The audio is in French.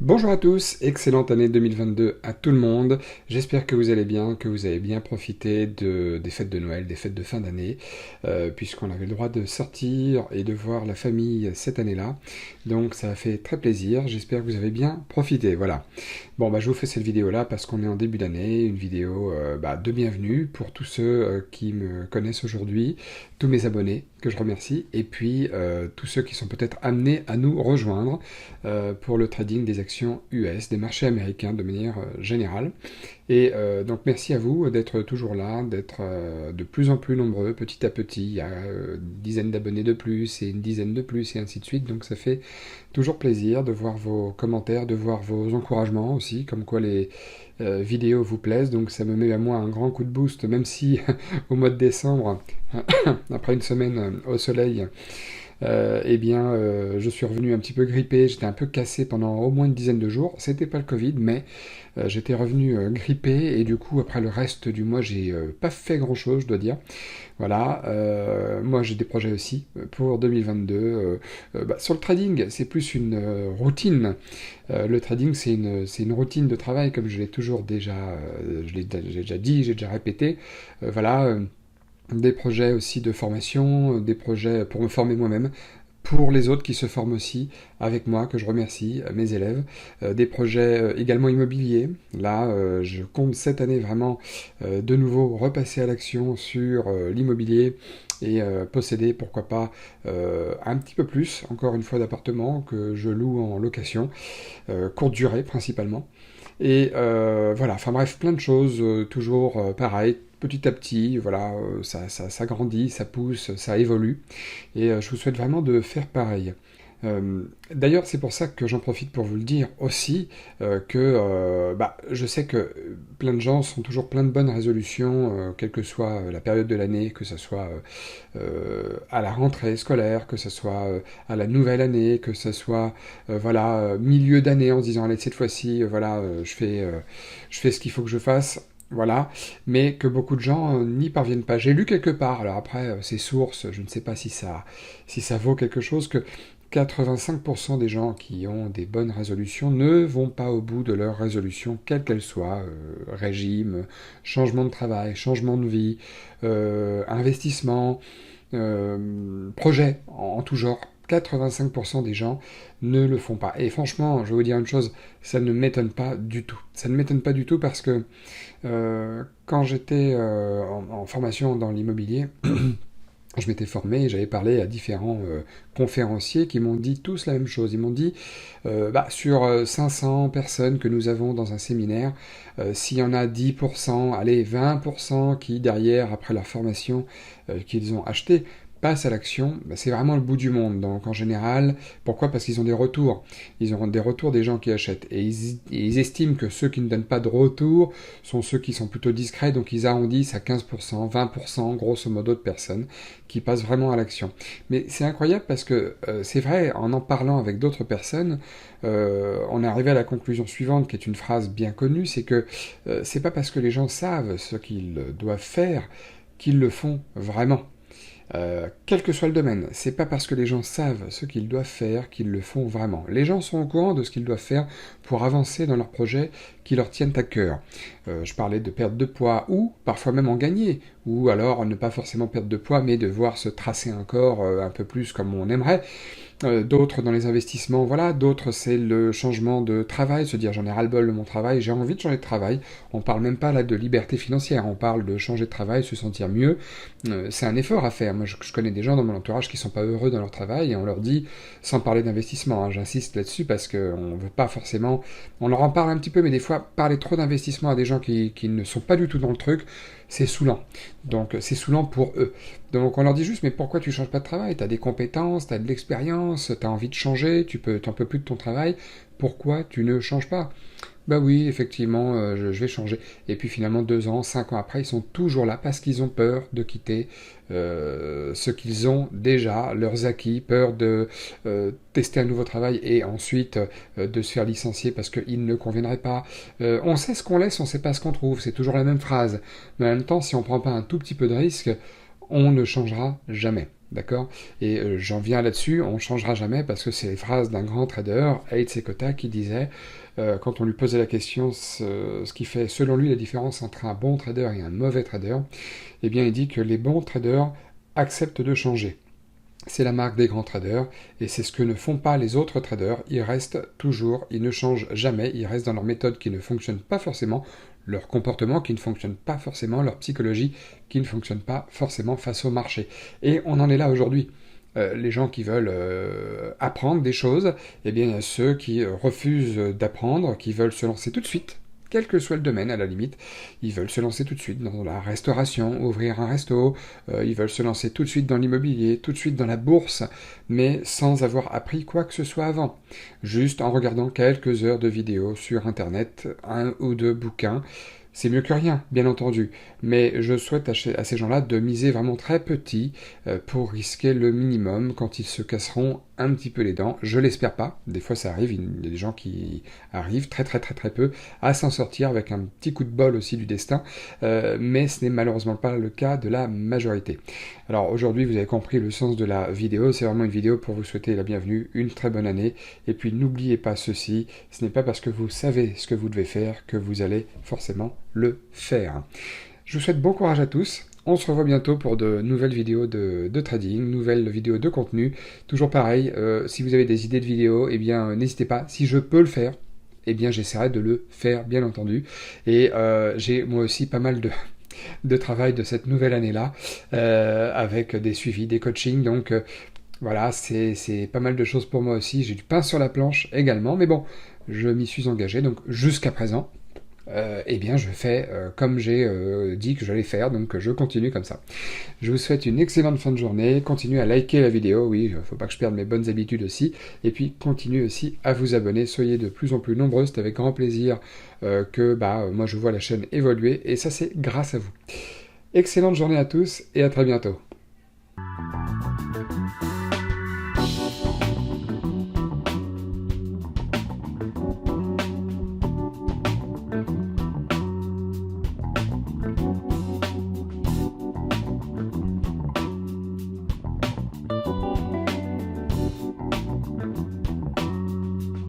Bonjour à tous, excellente année 2022 à tout le monde. J'espère que vous allez bien, que vous avez bien profité des fêtes de Noël, des fêtes de fin d'année, puisqu'on avait le droit de sortir et de voir la famille cette année-là. Donc ça a fait très plaisir, j'espère que vous avez bien profité, voilà. Bon, je vous fais cette vidéo-là parce qu'on est en début d'année, une vidéo de bienvenue pour tous ceux qui me connaissent aujourd'hui, tous mes abonnés que je remercie, et puis tous ceux qui sont peut-être amenés à nous rejoindre pour le trading des actions US, des marchés américains de manière générale. Et donc merci à vous d'être toujours là, d'être de plus en plus nombreux petit à petit. Il y a une dizaine d'abonnés de plus et une dizaine de plus et ainsi de suite. Donc ça fait toujours plaisir de voir vos commentaires, de voir vos encouragements aussi, comme quoi les vidéos vous plaisent. Donc ça me met à moi un grand coup de boost, même si au mois de décembre, après une semaine au soleil, je suis revenu un petit peu grippé, j'étais un peu cassé pendant au moins une dizaine de jours. C'était pas le Covid, mais j'étais revenu grippé et du coup, après le reste du mois, j'ai pas fait grand-chose, je dois dire. Voilà, moi j'ai des projets aussi pour 2022. Sur le trading, c'est plus une routine. Le trading, c'est une routine de travail, comme je l'ai toujours déjà, j'ai déjà dit, j'ai déjà répété. Voilà. Des projets aussi de formation, des projets pour me former moi-même, pour les autres qui se forment aussi avec moi, que je remercie, mes élèves, des projets également immobiliers. Là, je compte cette année vraiment de nouveau repasser à l'action sur l'immobilier et posséder, pourquoi pas, un petit peu plus, encore une fois, d'appartements que je loue en location, courte durée principalement. Et voilà, enfin bref, plein de choses, toujours pareil, petit à petit, voilà, ça grandit, ça pousse, ça évolue, et je vous souhaite vraiment de faire pareil. D'ailleurs, c'est pour ça que j'en profite pour vous le dire aussi, je sais que plein de gens sont toujours plein de bonnes résolutions, quelle que soit la période de l'année, que ce soit à la rentrée scolaire, que ce soit à la nouvelle année, que ce soit milieu d'année en se disant allez cette fois-ci je fais ce qu'il faut que je fasse. Voilà, mais que beaucoup de gens n'y parviennent pas. J'ai lu quelque part, alors après, ces sources, je ne sais pas si ça vaut quelque chose, que 85% des gens qui ont des bonnes résolutions ne vont pas au bout de leurs résolutions, quelles qu'elles soient, régime, changement de travail, changement de vie, investissement, projet en tout genre. 85% des gens ne le font pas. Et franchement, je vais vous dire une chose, ça ne m'étonne pas du tout. Ça ne m'étonne pas du tout parce que quand j'étais en formation dans l'immobilier, je m'étais formé et j'avais parlé à différents conférenciers qui m'ont dit tous la même chose. Ils m'ont dit, sur 500 personnes que nous avons dans un séminaire, s'il y en a 10%, allez, 20% qui, derrière, après leur formation qu'ils ont acheté, passent à l'action, c'est vraiment le bout du monde. Donc en général, pourquoi? Parce qu'ils ont des retours. Ils ont des retours des gens qui achètent. Et ils estiment que ceux qui ne donnent pas de retour sont ceux qui sont plutôt discrets, donc ils arrondissent à 15%, 20%, grosso modo, de personnes qui passent vraiment à l'action. Mais c'est incroyable parce que c'est vrai, en parlant avec d'autres personnes, on est arrivé à la conclusion suivante, qui est une phrase bien connue, c'est que c'est pas parce que les gens savent ce qu'ils doivent faire qu'ils le font vraiment. Quel que soit le domaine, c'est pas parce que les gens savent ce qu'ils doivent faire qu'ils le font vraiment. Les gens sont au courant de ce qu'ils doivent faire pour avancer dans leurs projets qui leur tiennent à cœur. Je parlais de perte de poids, ou parfois même en gagner, ou alors ne pas forcément perdre de poids, mais devoir se tracer un corps un peu plus comme on aimerait. D'autres dans les investissements, voilà, d'autres c'est le changement de travail, se dire j'en ai ras-le-bol de mon travail, j'ai envie de changer de travail. On parle même pas là de liberté financière, on parle de changer de travail, se sentir mieux. C'est un effort à faire. Moi je connais des gens dans mon entourage qui sont pas heureux dans leur travail et on leur dit, sans parler d'investissement, hein, j'insiste là-dessus parce qu'on veut pas forcément, on leur en parle un petit peu, mais des fois parler trop d'investissement à des gens qui ne sont pas du tout dans le truc, c'est saoulant. Donc c'est saoulant pour eux. Donc on leur dit juste, mais pourquoi tu changes pas de travail? T'as des compétences, t'as de l'expérience, t'as envie de changer, t'en peux plus de ton travail, pourquoi tu ne changes pas? Bah oui, effectivement, je vais changer. Et puis finalement, 2 ans, 5 ans après, ils sont toujours là parce qu'ils ont peur de quitter ce qu'ils ont déjà, leurs acquis, peur de tester un nouveau travail et ensuite de se faire licencier parce qu'il ne conviendrait pas. On sait ce qu'on laisse, on sait pas ce qu'on trouve, c'est toujours la même phrase. Mais en même temps, si on prend pas un tout petit peu de risque, on ne changera jamais. d'accord? Et j'en viens là-dessus, on ne changera jamais parce que c'est les phrases d'un grand trader, Eiichi Sekota, qui disait, quand on lui posait la question, ce qui fait selon lui la différence entre un bon trader et un mauvais trader, eh bien il dit que les bons traders acceptent de changer. C'est la marque des grands traders, et c'est ce que ne font pas les autres traders. Ils restent toujours, ils ne changent jamais, ils restent dans leur méthode qui ne fonctionne pas forcément, leur comportement qui ne fonctionne pas forcément, leur psychologie qui ne fonctionne pas forcément face au marché. Et on en est là aujourd'hui. Les gens qui veulent apprendre des choses, eh bien ceux qui refusent d'apprendre, qui veulent se lancer tout de suite, quel que soit le domaine à la limite, ils veulent se lancer tout de suite dans la restauration, ouvrir un resto, ils veulent se lancer tout de suite dans l'immobilier, tout de suite dans la bourse, mais sans avoir appris quoi que ce soit avant. Juste en regardant quelques heures de vidéos sur Internet, un ou deux bouquins. C'est mieux que rien, bien entendu, mais je souhaite à ces gens-là de miser vraiment très petit pour risquer le minimum quand ils se casseront un petit peu les dents. Je l'espère pas, des fois ça arrive, il y a des gens qui arrivent très peu à s'en sortir avec un petit coup de bol aussi du destin, mais ce n'est malheureusement pas le cas de la majorité. Alors aujourd'hui vous avez compris le sens de la vidéo, c'est vraiment une vidéo pour vous souhaiter la bienvenue, une très bonne année, et puis n'oubliez pas ceci, ce n'est pas parce que vous savez ce que vous devez faire que vous allez forcément le faire. Je vous souhaite bon courage à tous. On se revoit bientôt pour de nouvelles vidéos de trading, nouvelles vidéos de contenu. Toujours pareil, si vous avez des idées de vidéos, eh bien n'hésitez pas. Si je peux le faire, eh bien j'essaierai de le faire, bien entendu. Et j'ai moi aussi pas mal de travail de cette nouvelle année-là, avec des suivis, des coachings. Donc voilà, c'est pas mal de choses pour moi aussi. J'ai du pain sur la planche également. Mais bon, je m'y suis engagé. Donc jusqu'à présent, eh bien je fais comme j'ai dit que j'allais faire, donc je continue comme ça. Je vous souhaite une excellente fin de journée, continuez à liker la vidéo, oui, faut pas que je perde mes bonnes habitudes aussi, et puis continuez aussi à vous abonner, soyez de plus en plus nombreux, c'est avec grand plaisir que moi je vois la chaîne évoluer, et ça c'est grâce à vous. Excellente journée à tous, et à très bientôt.